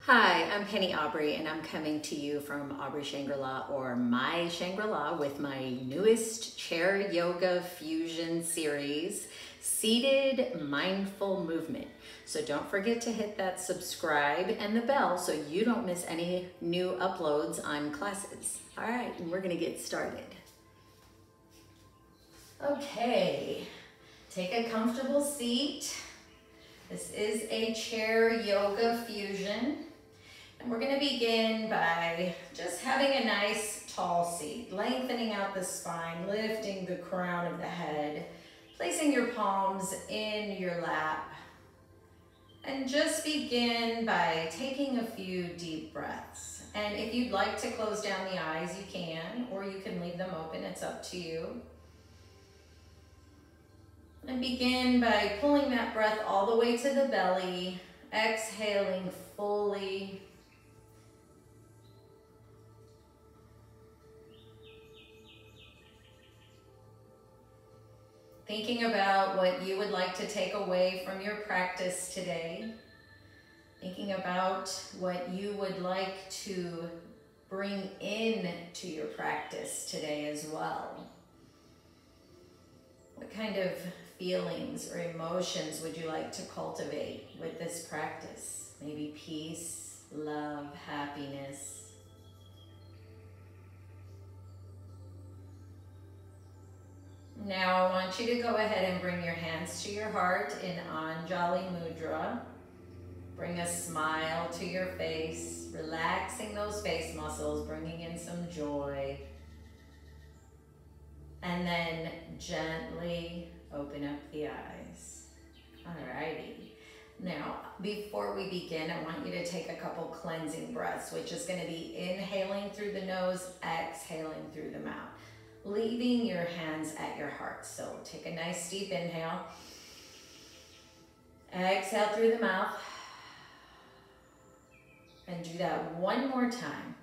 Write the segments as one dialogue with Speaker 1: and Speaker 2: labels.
Speaker 1: Hi, I'm Penny Aubrey, and I'm coming to you from Aubrey Shangri-La, or My Shangri-La, with my newest chair yoga fusion series, Seated Mindful Movement. So don't forget to hit that subscribe and the bell so you don't miss any new uploads on classes. All right, and we're gonna get started. Okay, take a comfortable seat. This is a chair yoga fusion. And we're going to begin by just having a nice tall seat, lengthening out the spine, lifting the crown of the head, placing your palms in your lap, and just begin by taking a few deep breaths. And if you'd like to close down the eyes, you can, or you can leave them open, it's up to you. And begin by pulling that breath all the way to the belly, exhaling fully. Thinking about what you would like to take away from your practice today. Thinking about what you would like to bring in to your practice today as well. What kind of feelings or emotions would you like to cultivate with this practice? Maybe peace, love, happiness. Now I want you to go ahead and bring your hands to your heart in Anjali Mudra. Bring a smile to your face, relaxing those face muscles, bringing in some joy. And then gently open up the eyes. Alrighty. Now, before we begin, I want you to take a couple cleansing breaths, which is going to be inhaling through the nose, exhaling through the mouth. Leaving your hands at your heart. So take a nice deep inhale. Exhale through the mouth. And do that one more time.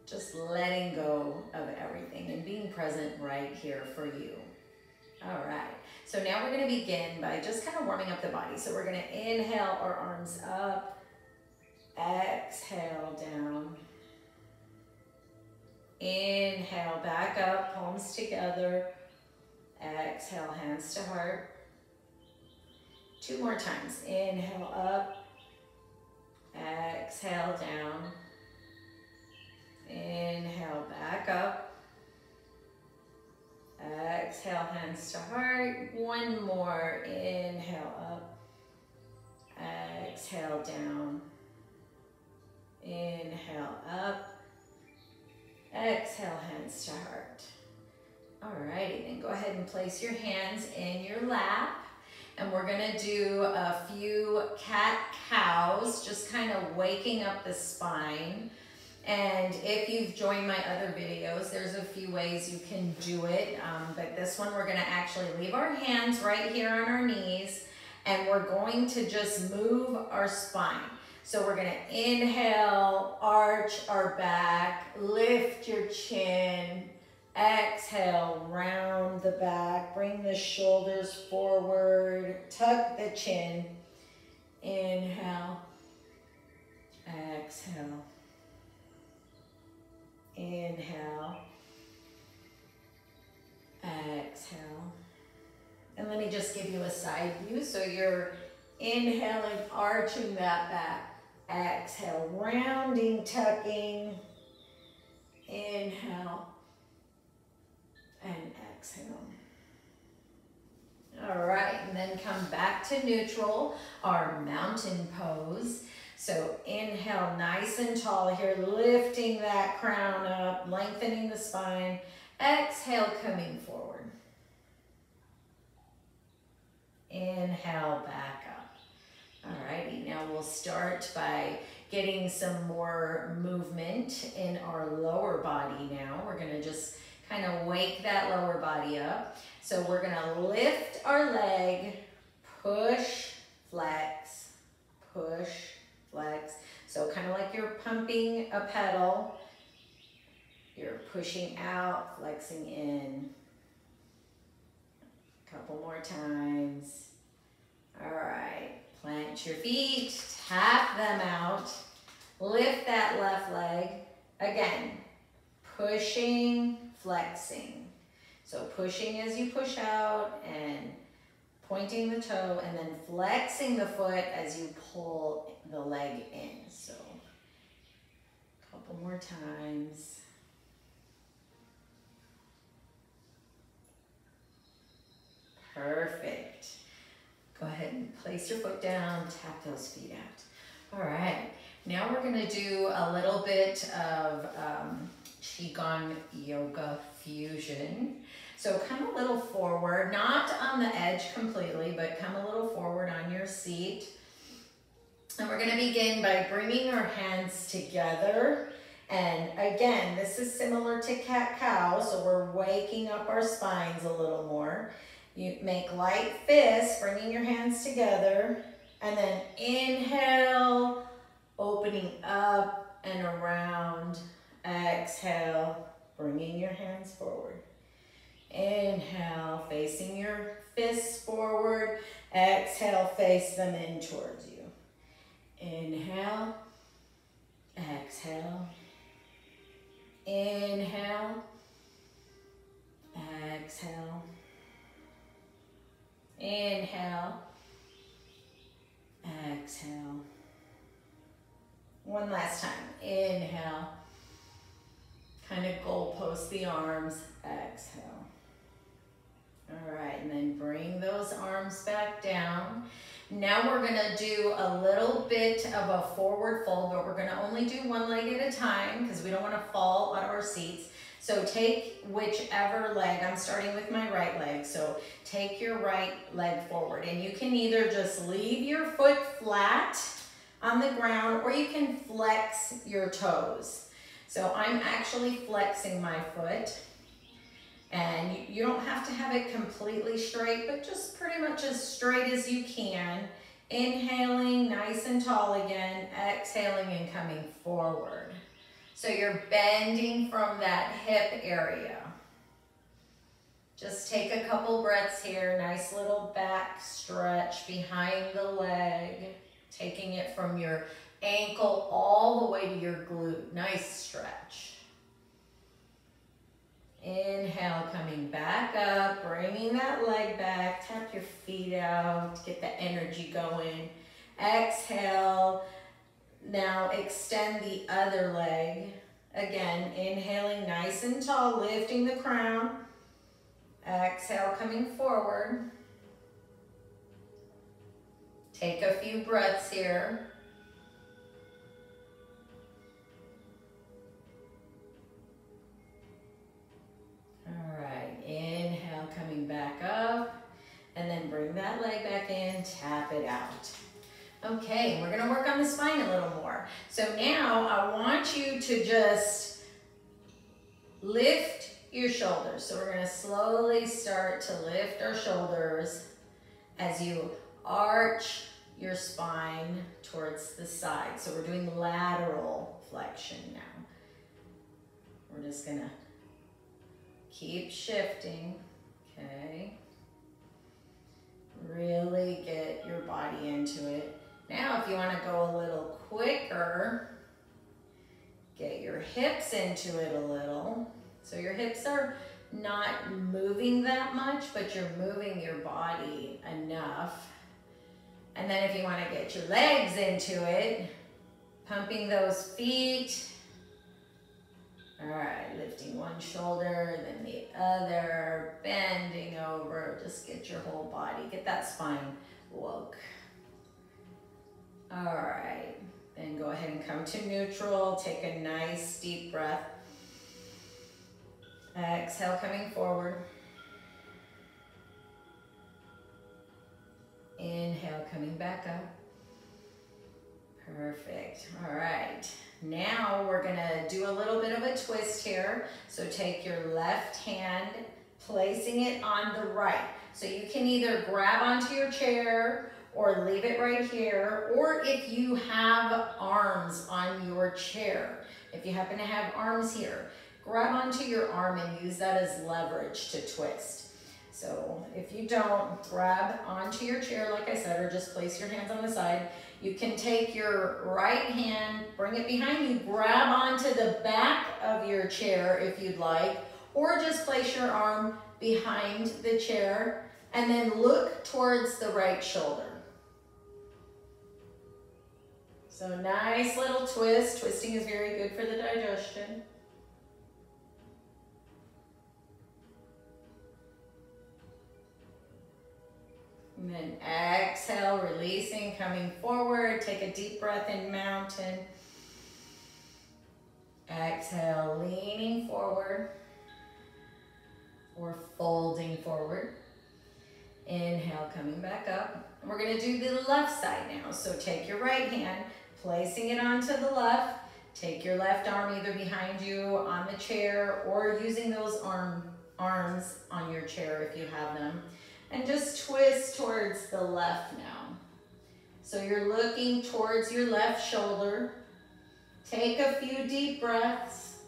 Speaker 1: Just letting go of everything and being present right here for you. All right. So now we're going to begin by just kind of warming up the body. So we're going to inhale our arms up. Exhale down. Inhale back up, palms together. Exhale, hands to heart. Two more times. Inhale up. Exhale down. Inhale back up. Exhale, hands to heart. One more. Inhale up. Exhale down. Inhale up. Exhale, hands to heart. Alrighty, then go ahead and place your hands in your lap. And we're gonna do a few cat-cows, just kind of waking up the spine. And if you've joined my other videos, there's a few ways you can do it. But this one, we're gonna actually leave our hands right here on our knees, and we're going to just move our spine. So we're gonna inhale, arch our back, lift your chin, exhale, round the back, bring the shoulders forward, tuck the chin, inhale, exhale, inhale, exhale. And let me just give you a side view. So you're inhaling, arching that back. Exhale, rounding, tucking. Inhale and exhale. All right, and then come back to neutral, our mountain pose. So inhale, nice and tall here, lifting that crown up, lengthening the spine. Exhale, coming forward. Inhale, back up. Alrighty, now we'll start by getting some more movement in our lower body now. We're gonna just kind of wake that lower body up. So we're gonna lift our leg, push, flex, push, flex. So kind of like you're pumping a pedal. You're pushing out, flexing in. A couple more times. All right. Plant your feet, tap them out, lift that left leg. Again, pushing, flexing. So pushing as you push out and pointing the toe, and then flexing the foot as you pull the leg in. So a couple more times. Perfect. Go ahead and place your foot down, tap those feet out. All right, now we're gonna do a little bit of Qigong yoga fusion. So come a little forward, not on the edge completely, but come a little forward on your seat. And we're gonna begin by bringing our hands together. And again, this is similar to cat-cow, so we're waking up our spines a little more. You make light fists, bringing your hands together, and then inhale, opening up and around. Exhale, bringing your hands forward. Inhale, facing your fists forward. Exhale, face them in towards you. Inhale, exhale, inhale, exhale, inhale, exhale. One last time. Inhale. Kind of goalpost the arms. Exhale. All right, and then bring those arms back down. Now we're gonna do a little bit of a forward fold, but we're gonna only do one leg at a time because we don't wanna fall out of our seats. So take whichever leg, I'm starting with my right leg, so take your right leg forward. And you can either just leave your foot flat on the ground or you can flex your toes. So I'm actually flexing my foot. And you don't have to have it completely straight, but just pretty much as straight as you can. Inhaling, nice and tall again. Exhaling and coming forward. So you're bending from that hip area. Just take a couple breaths here. Nice little back stretch behind the leg. Taking it from your ankle all the way to your glute. Nice stretch. Inhale, coming back up, bringing that leg back. Tap your feet out, get the energy going. Exhale. Now extend the other leg. Again, inhaling nice and tall, lifting the crown. Exhale, coming forward. Take a few breaths here. All right, inhale, coming back up, and then bring that leg back in, tap it out. Okay, we're gonna work on the spine a little more. So now I want you to just lift your shoulders. So we're gonna slowly start to lift our shoulders as you arch your spine towards the side. So we're doing lateral flexion now. We're just gonna keep shifting, okay? Really get your body into it. Now, if you want to go a little quicker, get your hips into it a little. So your hips are not moving that much, but you're moving your body enough. And then if you want to get your legs into it, pumping those feet. All right, lifting one shoulder, then the other, bending over. Just get your whole body, get that spine woke. All right, then go ahead and come to neutral. Take a nice deep breath. Exhale, coming forward. Inhale, coming back up. Perfect. All right. Now we're gonna do a little bit of a twist here. So take your left hand, placing it on the right. So you can either grab onto your chair or leave it right here, or if you have arms on your chair, if you happen to have arms here, grab onto your arm and use that as leverage to twist. So if you don't, grab onto your chair, like I said, or just place your hands on the side. You can take your right hand, bring it behind you, grab onto the back of your chair if you'd like, or just place your arm behind the chair and then look towards the right shoulder. So nice little twist. Twisting is very good for the digestion. And then exhale, releasing, coming forward. Take a deep breath in, mountain. Exhale, leaning forward or folding forward. Inhale, coming back up. And we're gonna do the left side now. So take your right hand, placing it onto the left. Take your left arm either behind you on the chair or using those arms on your chair if you have them. And just twist towards the left now. So you're looking towards your left shoulder. Take a few deep breaths.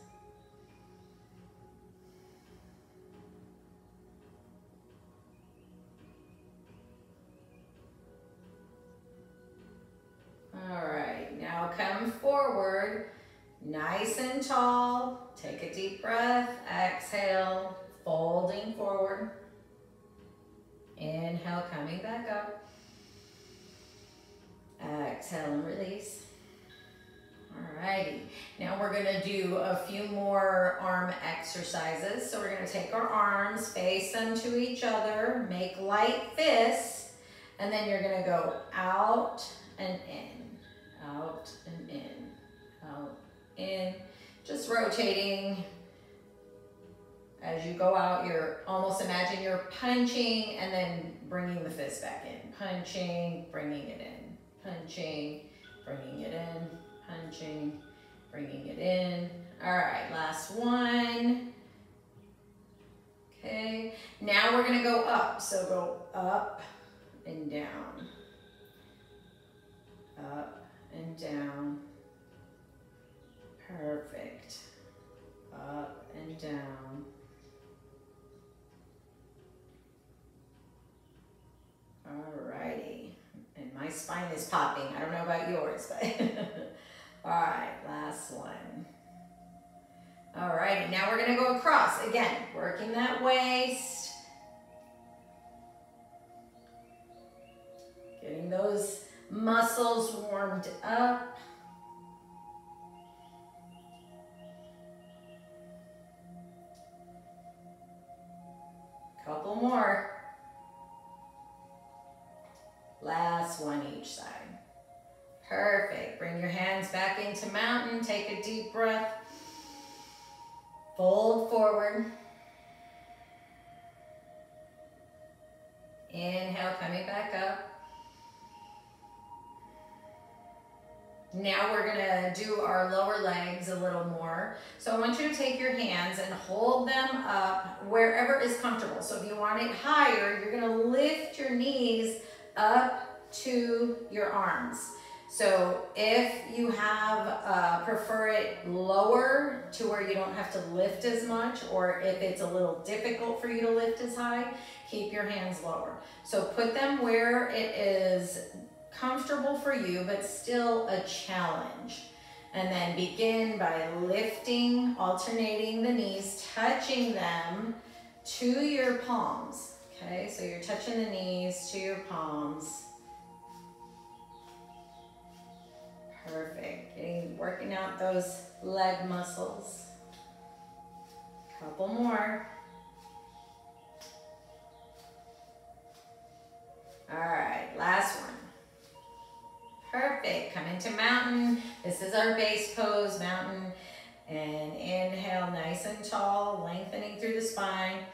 Speaker 1: All right, now come forward, nice and tall. Take a deep breath, exhale, folding forward. Inhale, coming back up. Exhale and release. Alrighty, now we're gonna do a few more arm exercises. So we're gonna take our arms, face them to each other, make light fists, and then you're gonna go out and in, out and in, out, in. Just rotating. As you go out, you're almost imagine you're punching and then bringing the fist back in. Punching, bringing it in. Punching, bringing it in. Punching, bringing it in. All right, last one. Okay, now we're gonna go up. So go up and down. Up and down. Perfect. Up and down. Alrighty, and my spine is popping. I don't know about yours, but all right, last one. Alrighty, now we're gonna go across. Again, working that waist. Getting those muscles warmed up. Couple more. Last one each side. Perfect. Bring your hands back into mountain. Take a deep breath. Fold forward. Inhale, coming back up. Now we're gonna do our lower legs a little more. So I want you to take your hands and hold them up wherever is comfortable. So if you want it higher, you're gonna lift your knees up to your arms. So if you have, prefer it lower to where you don't have to lift as much, or if it's a little difficult for you to lift as high, keep your hands lower. So put them where it is comfortable for you, but still a challenge. And then begin by lifting, alternating the knees, touching them to your palms. Okay, so you're touching the knees to your palms. Perfect. Working out those leg muscles. Couple more. All right, last one. Perfect. Come into mountain. This is our base pose, mountain. And inhale, nice and tall, lengthening through the spine.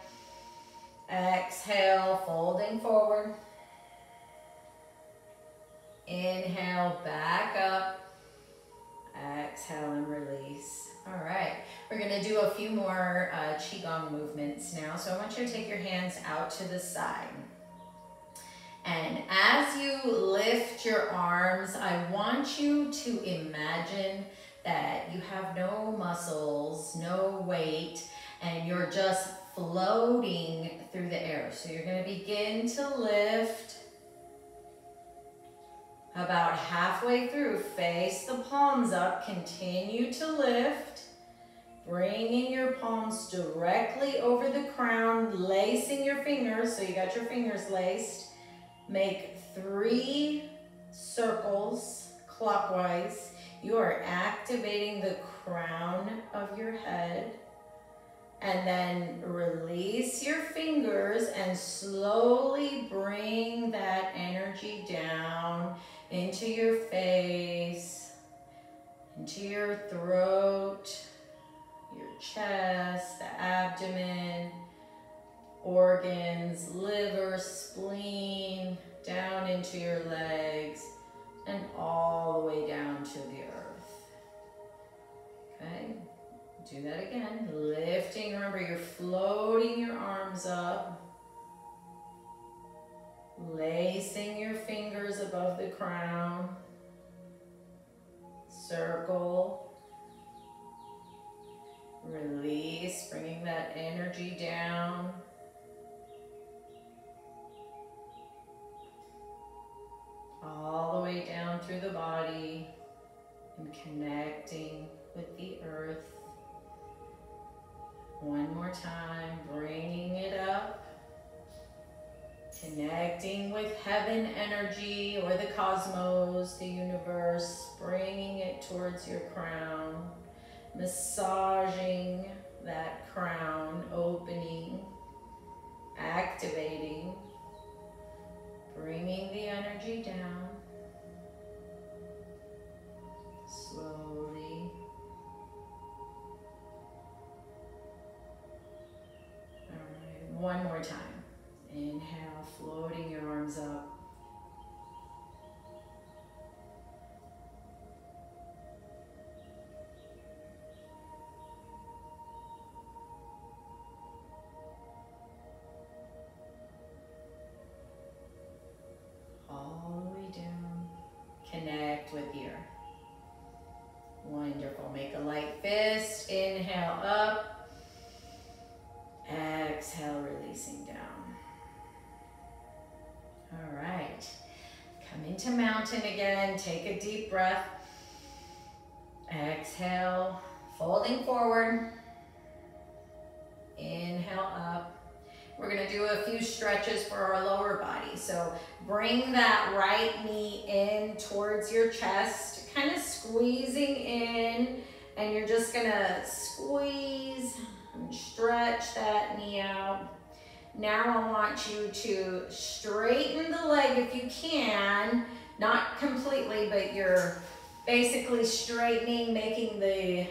Speaker 1: Exhale, folding forward. Inhale, back up. Exhale and release. All right, we're gonna do a few more Qigong movements now. So I want you to take your hands out to the side. And as you lift your arms, I want you to imagine that you have no muscles, no weight, and you're just floating through the air. So you're going to begin to lift. About halfway through, face the palms up, continue to lift. Bringing your palms directly over the crown, lacing your fingers, so you got your fingers laced. Make 3 circles clockwise. You are activating the crown of your head. And then release your fingers and slowly bring that energy down into your face, into your throat, your chest, the abdomen, organs, liver, spleen, down into your legs, and all the way down to the earth. Okay, do that again. Lifting, remember you're floating your arms up. Lacing your fingers above the crown. Circle. Release, bringing that energy down. All the way down through the body and connecting with the earth. One more time, bringing it up. Connecting with heaven energy or the cosmos, the universe, bringing it towards your crown. Massaging that crown, opening, activating, bringing the energy down, slowly. All right, one more time. Inhale, floating your arms up. All the way down. Connect with the earth. Wonderful. Make a light fist. Inhale up. Exhale, releasing down. All right. Come into mountain again. Take a deep breath. Exhale, folding forward. Inhale up. We're going to do a few stretches for our lower body. So bring that right knee in towards your chest, kind of squeezing in, and you're just going to squeeze and stretch that knee out. Now I want you to straighten the leg if you can, not completely, but you're basically straightening, making the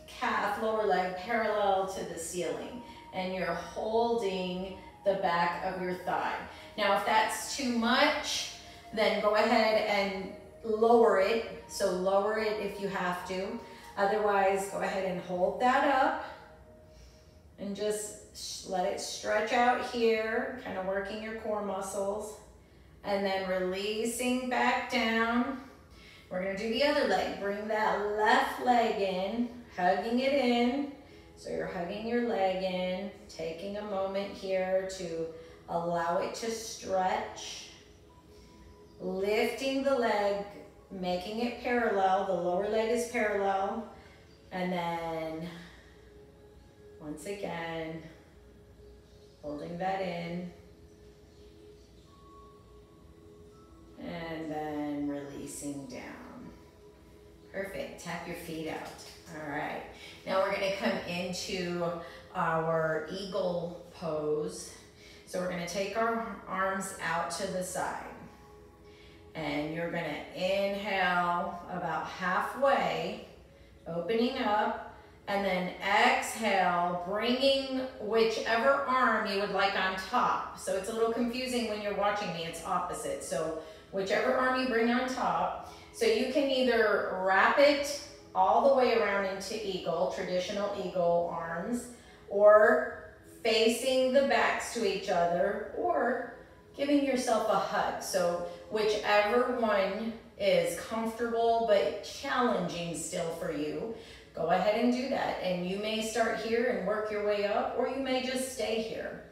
Speaker 1: calf, lower leg parallel to the ceiling. And you're holding the back of your thigh. Now, if that's too much, then go ahead and lower it. So lower it if you have to. Otherwise, go ahead and hold that up and just let it stretch out here, kind of working your core muscles. And then releasing back down. We're gonna do the other leg. Bring that left leg in, hugging it in. So you're hugging your leg in, taking a moment here to allow it to stretch. Lifting the leg, making it parallel. The lower leg is parallel. And then, once again, holding that in. And then releasing down. Perfect. Tap your feet out. All right. Now we're going to come into our eagle pose. So we're going to take our arms out to the side. And you're going to inhale about halfway, opening up. And then exhale, bringing whichever arm you would like on top. So it's a little confusing when you're watching me, it's opposite. So whichever arm you bring on top. So you can either wrap it all the way around into eagle, traditional eagle arms, or facing the backs to each other, or giving yourself a hug. So whichever one is comfortable but challenging still for you. go ahead and do that. And you may start here and work your way up, or you may just stay here.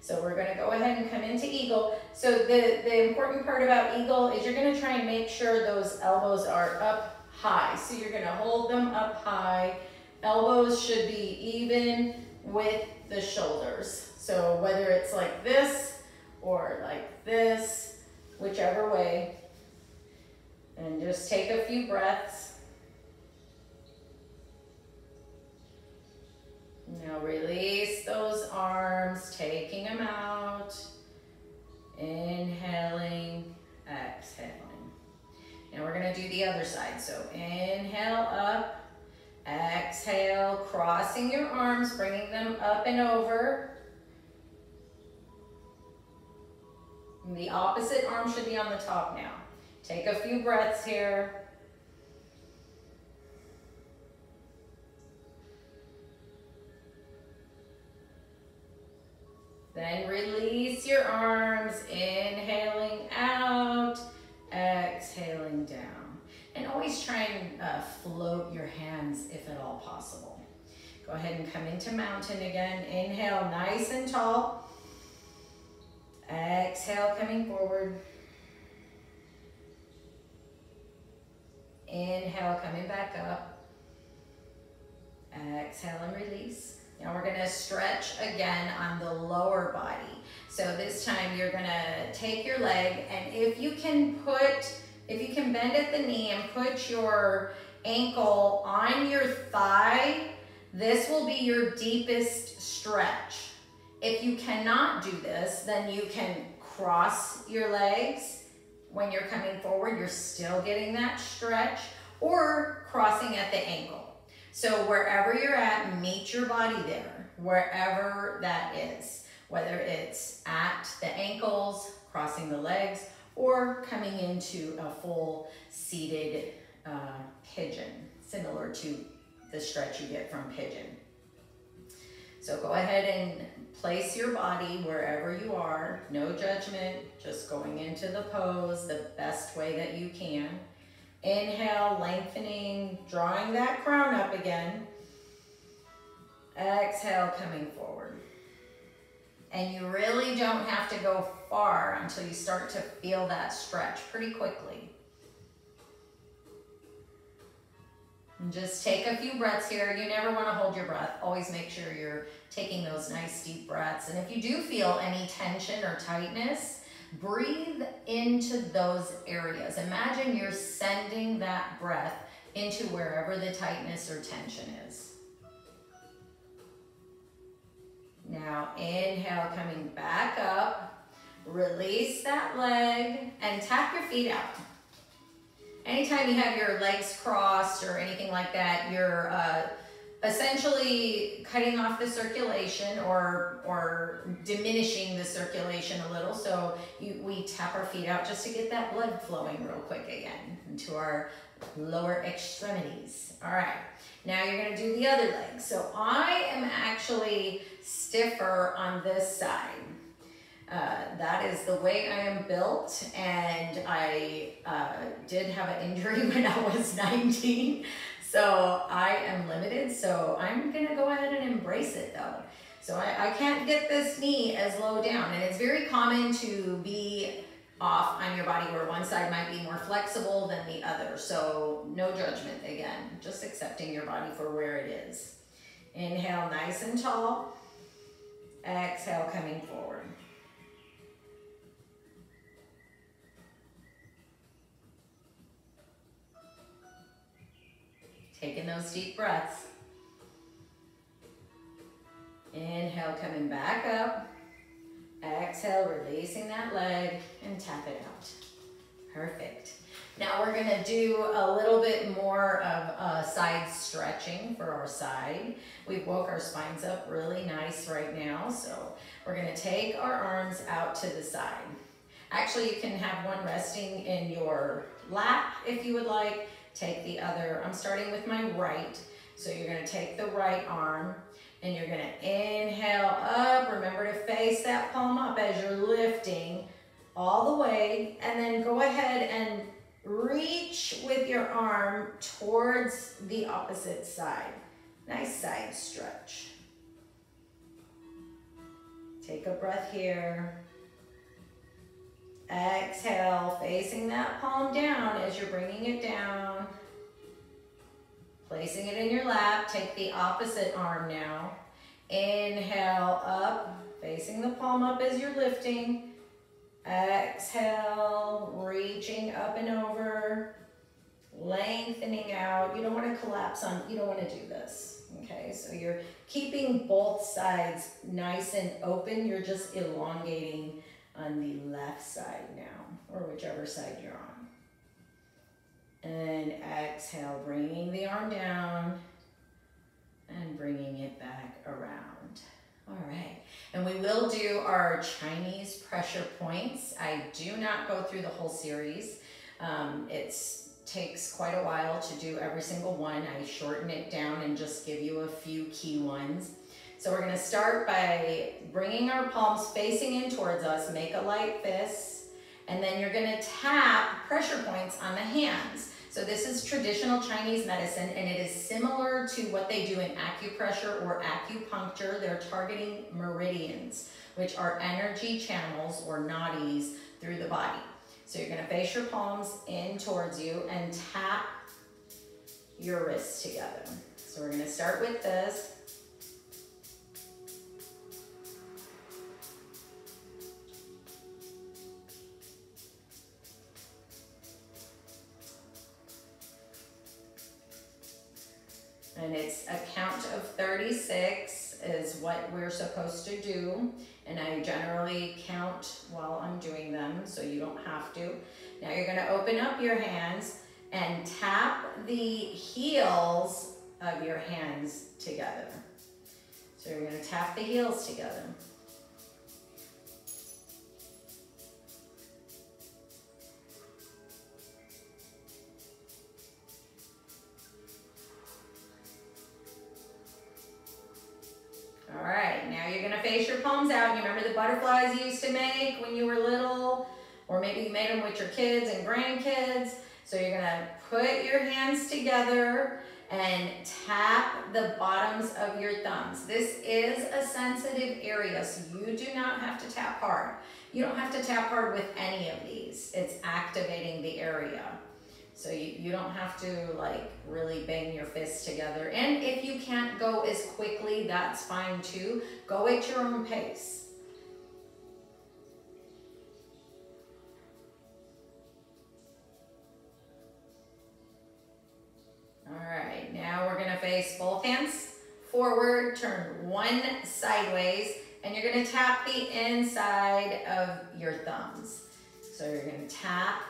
Speaker 1: So we're gonna go ahead and come into eagle. So the important part about eagle is you're gonna try and make sure those elbows are up high. So you're gonna hold them up high. Elbows should be even with the shoulders. So whether it's like this or like this, whichever way. And just take a few breaths. Now release those arms, taking them out. Inhaling, exhaling. Now we're gonna do the other side. So inhale up, exhale, crossing your arms, bringing them up and over. And the opposite arm should be on the top now. Take a few breaths here. Then release your arms, inhaling out, exhaling down. And always try and float your hands if at all possible. Go ahead and come into mountain again. Inhale, nice and tall. Exhale, coming forward. Inhale, coming back up. Exhale and release. Now we're gonna stretch again on the lower body. So this time you're gonna take your leg, and if you can bend at the knee and put your ankle on your thigh, this will be your deepest stretch. If you cannot do this, then you can cross your legs. When you're coming forward, you're still getting that stretch, or crossing at the ankle. So wherever you're at, meet your body there, wherever that is, whether it's at the ankles, crossing the legs, or coming into a full seated pigeon, similar to the stretch you get from pigeon. So go ahead and place your body wherever you are, no judgment, just going into the pose the best way that you can. Inhale, lengthening, drawing that crown up again. Exhale, coming forward. And you really don't have to go far until you start to feel that stretch pretty quickly. And just take a few breaths here. You never want to hold your breath. Always make sure you're taking those nice deep breaths. And if you do feel any tension or tightness, breathe into those areas. Imagine you're sending that breath into wherever the tightness or tension is. Now inhale, coming back up. Release that leg and tap your feet out. Anytime you have your legs crossed or anything like that, you're essentially cutting off the circulation or diminishing the circulation a little. So we tap our feet out just to get that blood flowing real quick again into our lower extremities. All right, now you're gonna do the other leg. So I am actually stiffer on this side. That is the way I am built, and I did have an injury when I was 19. So I am limited, so I'm gonna go ahead and embrace it though. So I can't get this knee as low down, and it's very common to be off on your body where one side might be more flexible than the other. So no judgment again, just accepting your body for where it is. Inhale, nice and tall. Exhale, coming forward. Taking those deep breaths. Inhale, coming back up. Exhale, releasing that leg and tap it out. Perfect. Now we're gonna do a little bit more of side stretching for our side. We've woke our spines up really nice right now. So we're gonna take our arms out to the side. Actually, you can have one resting in your lap if you would like. Take the other, I'm starting with my right. So you're gonna take the right arm and you're gonna inhale up. Remember to face that palm up as you're lifting all the way. And then go ahead and reach with your arm towards the opposite side. Nice side stretch. Take a breath here. Exhale, facing that palm down as you're bringing it down. Placing it in your lap. Take the opposite arm now. Inhale up, facing the palm up as you're lifting. Exhale, reaching up and over, lengthening out. You don't want to collapse on, you don't want to do this, okay? So you're keeping both sides nice and open. You're just elongating on the left side now, or whichever side you're on. And exhale, bringing the arm down and bringing it back around. All right, and we will do our Chinese pressure points. I do not go through the whole series. It takes quite a while to do every single one. I shorten it down and just give you a few key ones. So we're gonna start by bringing our palms facing in towards us, make a light fist, and then you're gonna tap pressure points on the hands. So this is traditional Chinese medicine, and it is similar to what they do in acupressure or acupuncture. They're targeting meridians, which are energy channels or nadis through the body. So you're gonna face your palms in towards you and tap your wrists together. So we're gonna start with this. And it's a count of 36 is what we're supposed to do. And I generally count while I'm doing them, so you don't have to. Now you're gonna open up your hands and tap the heels of your hands together. So you're gonna tap the heels together. All right, now you're gonna face your palms out. You remember the butterflies you used to make when you were little? Or maybe you made them with your kids and grandkids. So you're gonna put your hands together and tap the bottoms of your thumbs. This is a sensitive area, so you do not have to tap hard. You don't have to tap hard with any of these. It's activating the area. So you don't have to like really bang your fists together. And if you can't go as quickly, that's fine too. Go at your own pace. All right, now we're gonna face both hands forward, turn one sideways, and you're gonna tap the inside of your thumbs. So you're gonna tap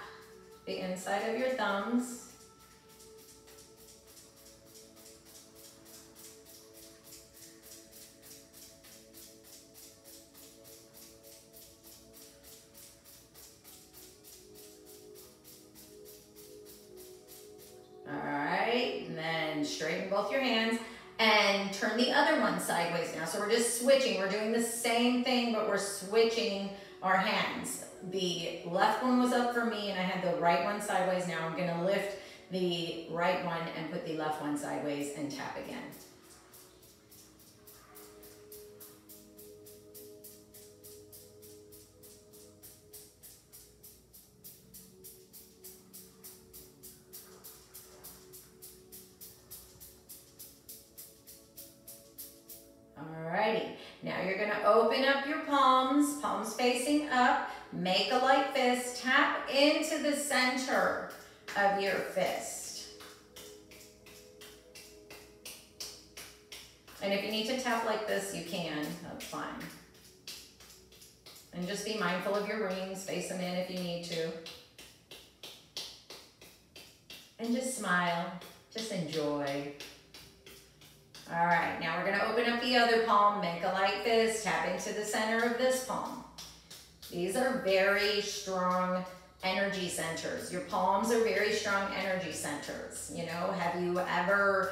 Speaker 1: the inside of your thumbs. All right, and then straighten both your hands and turn the other one sideways now. So we're just switching. We're doing the same thing, but we're switching our hands. The left one was up for me and I had the right one sideways. Now I'm gonna lift the right one and put the left one sideways and tap again. Alrighty, now you're gonna open up your palms, palms facing up. Make a light fist, tap into the center of your fist. And if you need to tap like this, you can, that's fine. And just be mindful of your rings, face them in if you need to. And just smile, just enjoy. All right, now we're gonna open up the other palm, make a light fist, tap into the center of this palm. These are very strong energy centers. Your palms are very strong energy centers. You know, have you ever,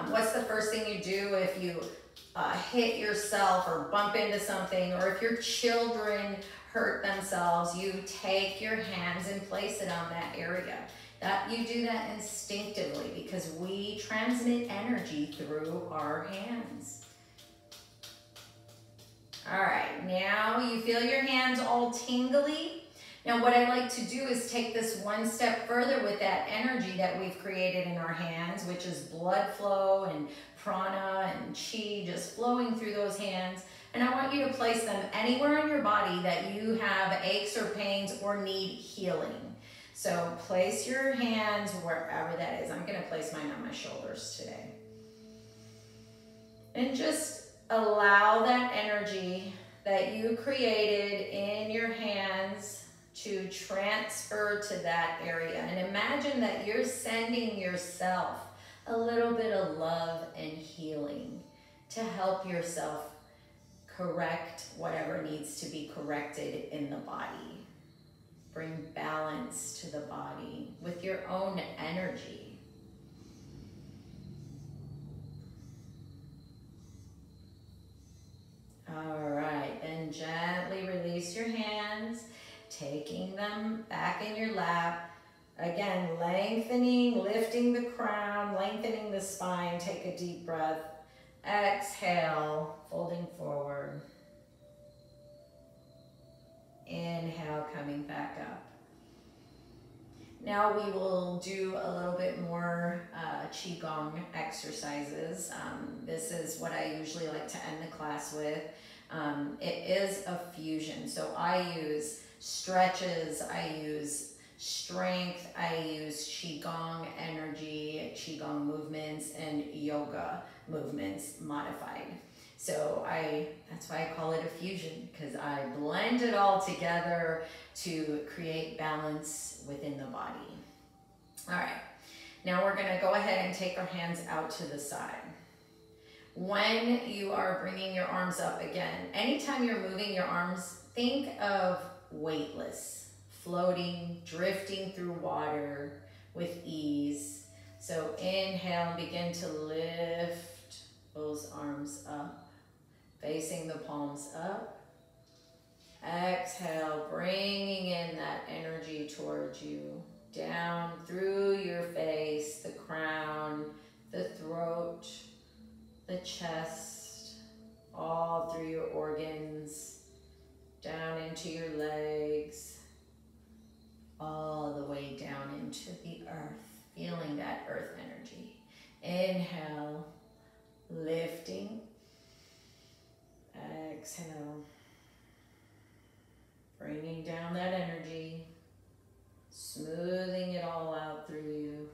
Speaker 1: what's the first thing you do if you hit yourself or bump into something, or if your children hurt themselves, you take your hands and place it on that area. That you do that instinctively because we transmit energy through our hands. All right, now you feel your hands all tingly. Now what I like to do is take this one step further with that energy that we've created in our hands, which is blood flow and prana and chi just flowing through those hands. And I want you to place them anywhere in your body that you have aches or pains or need healing. So place your hands wherever that is. I'm gonna place mine on my shoulders today. And just allow that energy that you created in your hands to transfer to that area. And imagine that you're sending yourself a little bit of love and healing to help yourself correct whatever needs to be corrected in the body. Bring balance to the body with your own energy. All right, then gently release your hands, taking them back in your lap. Again, lengthening, lifting the crown, lengthening the spine. Take a deep breath. Exhale, folding forward. Inhale, coming back up. Now we will do a little bit more Qigong exercises. This is what I usually like to end the class with. It is a fusion. So I use stretches, I use strength, I use Qigong energy, Qigong movements, and yoga movements modified. So that's why I call it a fusion, because I blend it all together to create balance within the body. All right, now we're gonna go ahead and take our hands out to the side. When you are bringing your arms up again, anytime you're moving your arms, think of weightless, floating, drifting through water with ease. So inhale, begin to lift those arms up. Facing the palms up. Exhale, bringing in that energy towards you. Down through your face, the crown, the throat, the chest, all through your organs, down into your legs, all the way down into the earth, feeling that earth energy. Inhale, lifting. Exhale, bringing down that energy, smoothing it all out through you,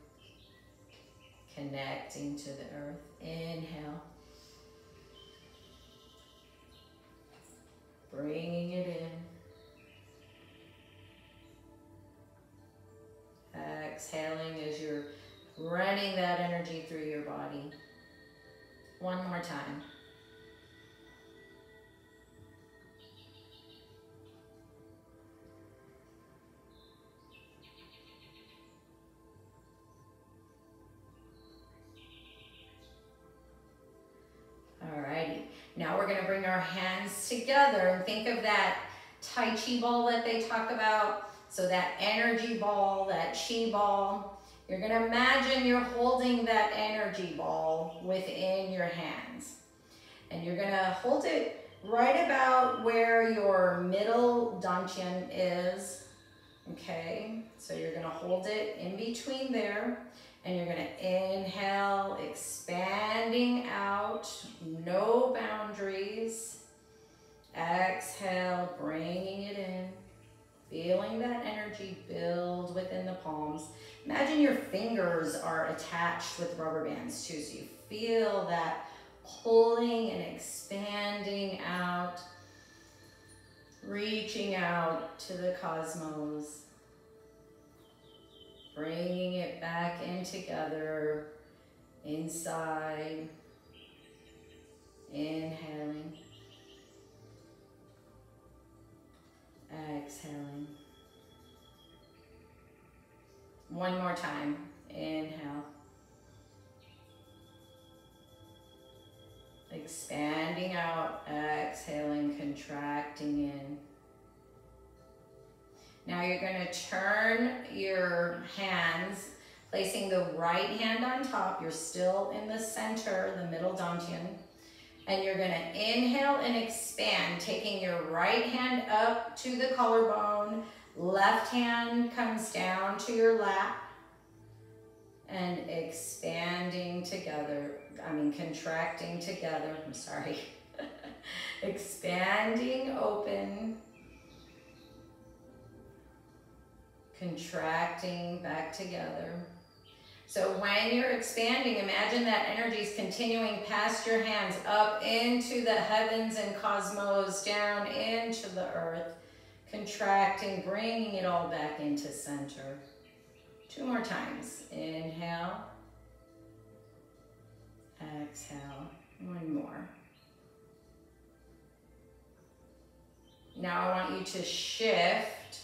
Speaker 1: connecting to the earth. Inhale, bringing it in. Exhaling as you're running that energy through your body. One more time. Alrighty, now we're going to bring our hands together and think of that Tai Chi ball that they talk about. So that energy ball, that Chi ball, you're going to imagine you're holding that energy ball within your hands. And you're going to hold it right about where your middle dantian is. Okay, so you're going to hold it in between there. And you're going to inhale, expanding out, no boundaries. Exhale, bringing it in, feeling that energy build within the palms. Imagine your fingers are attached with rubber bands too, so you feel that pulling and expanding out, reaching out to the cosmos. Bringing it back in together, inside, inhaling, exhaling. One more time, inhale. Expanding out, exhaling, contracting in. Now you're going to turn your hands, placing the right hand on top. You're still in the center, the middle dantian. And you're going to inhale and expand, taking your right hand up to the collarbone. Left hand comes down to your lap. And expanding together, contracting together, I'm sorry. Expanding open. Contracting back together. So when you're expanding, imagine that energy is continuing past your hands, up into the heavens and cosmos, down into the earth, contracting, bringing it all back into center. 2 more times. Inhale. Exhale. 1 more. Now I want you to shift,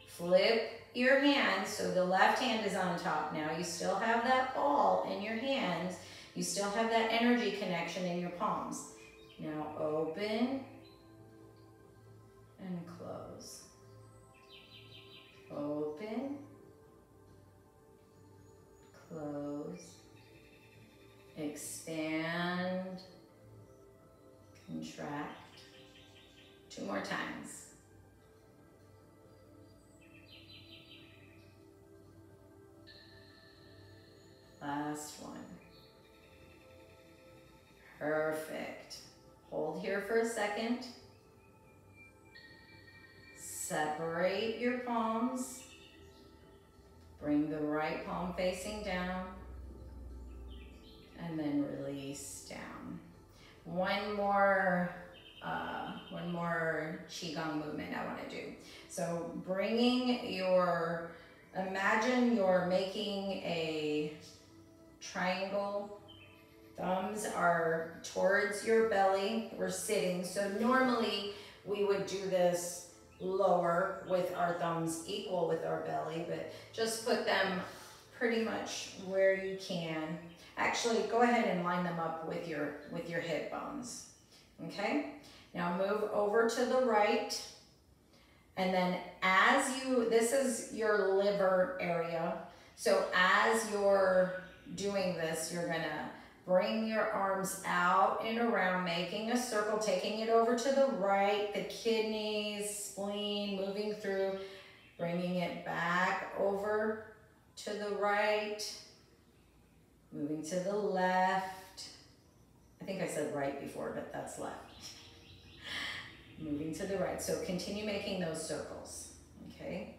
Speaker 1: flip your hands, so the left hand is on top now. You still have that ball in your hands. You still have that energy connection in your palms. Now open and close. Open, close, expand, contract. 2 more times. Last one. Perfect. Hold here for a second. Separate your palms. Bring the right palm facing down. And then release down. One more Qigong movement I want to do. So bringing your, imagine you're making a triangle. Thumbs are towards your belly. We're sitting. So normally we would do this lower with our thumbs equal with our belly, but just put them pretty much where you can. Actually, go ahead and line them up with your hip bones. Okay? Now move over to the right. And then this is your liver area. So as you're doing this, you're gonna bring your arms out and around, making a circle, taking it over to the right, the kidneys, spleen, moving through, bringing it back over to the right, moving to the left. I think I said right before, but that's left. Moving to the right. So continue making those circles, okay?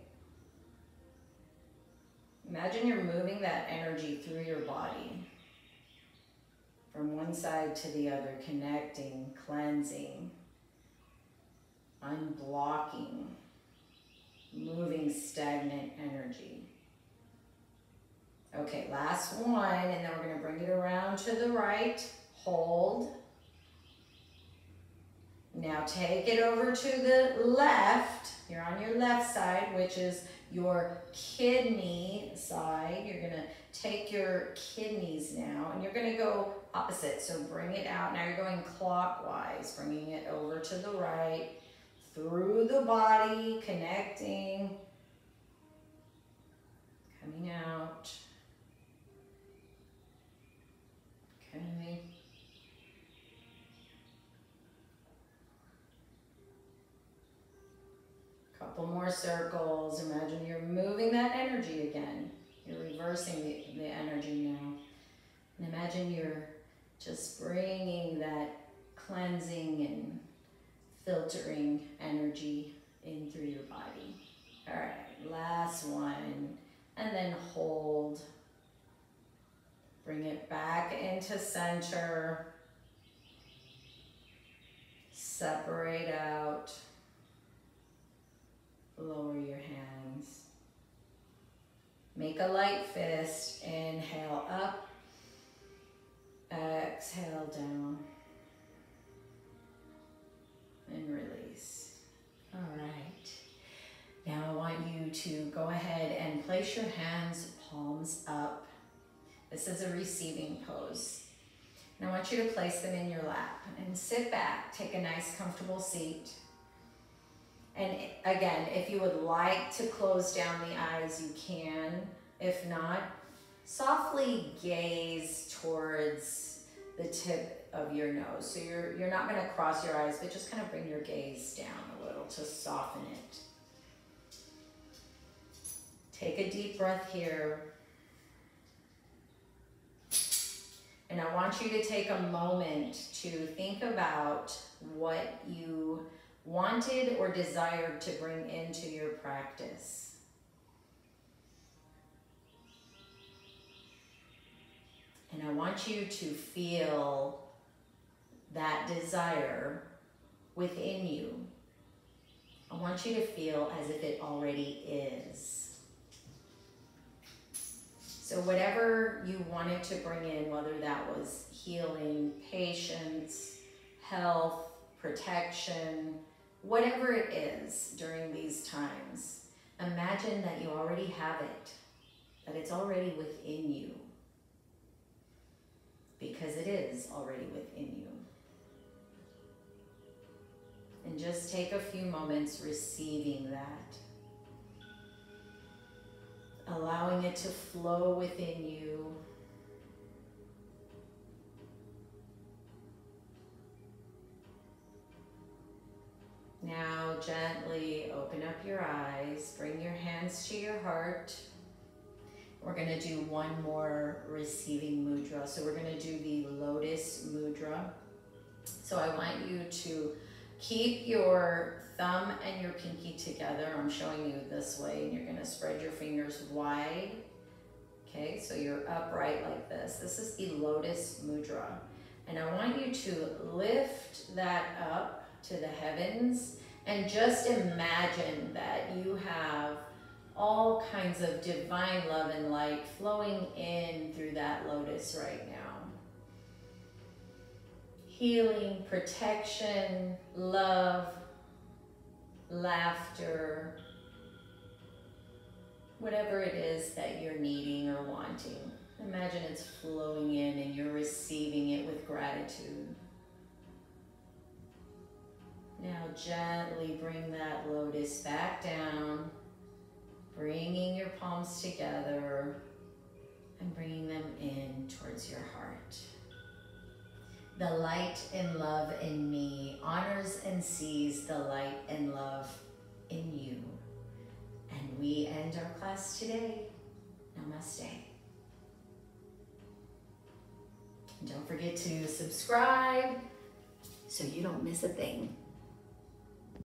Speaker 1: Imagine you're moving that energy through your body from one side to the other, connecting, cleansing, unblocking, moving stagnant energy. Okay, last one, and then we're going to bring it around to the right. Hold. Now take it over to the left. You're on your left side, which is your kidney side. You're going to take your kidneys now, and you're going to go opposite. So bring it out. Now you're going clockwise, bringing it over to the right, through the body, connecting, coming out. Okay. Couple more circles. Imagine you're moving that energy again. You're reversing the energy now. And imagine you're just bringing that cleansing and filtering energy in through your body. All right, last one. And then hold. Bring it back into center. Separate out. Lower your hands. Make a light fist. Inhale up. Exhale down. And release. All right. Now I want you to go ahead and place your hands, palms up. This is a receiving pose. And I want you to place them in your lap and sit back. Take a nice comfortable seat. And again, if you would like to close down the eyes, you can. If not, softly gaze towards the tip of your nose. So you're not going to cross your eyes, but just kind of bring your gaze down a little to soften it. Take a deep breath here. And I want you to take a moment to think about what you wanted or desired to bring into your practice. And I want you to feel that desire within you. I want you to feel as if it already is. So whatever you wanted to bring in, whether that was healing, patience, health, protection, whatever it is during these times, imagine that you already have it, that it's already within you, because it is already within you. And just take a few moments receiving that. Allowing it to flow within you. Now gently open up your eyes, bring your hands to your heart. We're going to do one more receiving mudra. So we're going to do the Lotus Mudra. So I want you to keep your thumb and your pinky together. I'm showing you this way, and you're going to spread your fingers wide. Okay, so you're upright like this. This is the Lotus Mudra. And I want you to lift that up to the heavens and just imagine that you have all kinds of divine love and light flowing in through that lotus right now. Healing, protection, love, laughter, whatever it is that you're needing or wanting. Imagine it's flowing in and you're receiving it with gratitude. Now gently bring that lotus back down, bringing your palms together and bringing them in towards your heart. The light and love in me honors and sees the light and love in you. And we end our class today. Namaste. And don't forget to subscribe so you don't miss a thing.